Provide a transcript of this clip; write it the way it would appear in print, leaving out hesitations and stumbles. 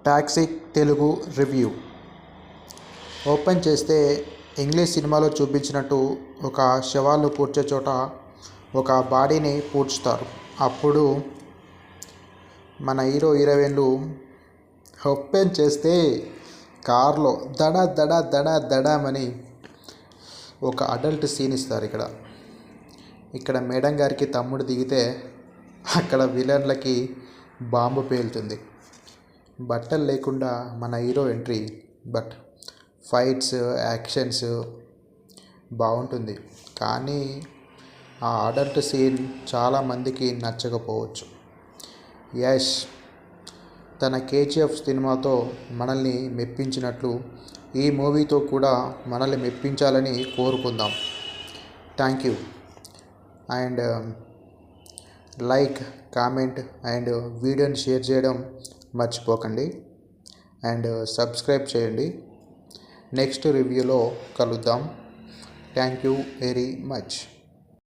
Toxic Telugu review. Open చేస్తే English సినిమాలో చూపించినట్టు ఒక శవాలను పూడ్చే చోట ఒక బాడీని పూడ్చుతారు. అప్పుడు మన హీరో హీరోయిన్లు ఓపెన్ చేస్తే కార్లో దడ దడ దడ దడమని ఒక అడల్ట్ సీన్ ఇస్తారు. ఇక్కడ మేడం గారికి తమ్ముడు దిగితే అక్కడ విలన్లకి బాంబు పేలుతుంది. బట్టలు లేకుండా మన hero entry. But fights, actions బాగుంటుంది. కానీ ఆ అడల్ట్ సీన్ చాలామందికి నచ్చకపోవచ్చు. యష్ తన కేజీఎఫ్ సినిమాతో మనల్ని మెప్పించినట్లు ఈ మూవీతో కూడా మనల్ని మెప్పించాలని కోరుకుందాం. Thank you. And like, comment and వీడియోని షేర్ చేయడం మర్చిపోకండి. అండ్ సబ్స్క్రైబ్ చేయండి. నెక్స్ట్ రివ్యూలో కలుద్దాం. Thank you very much.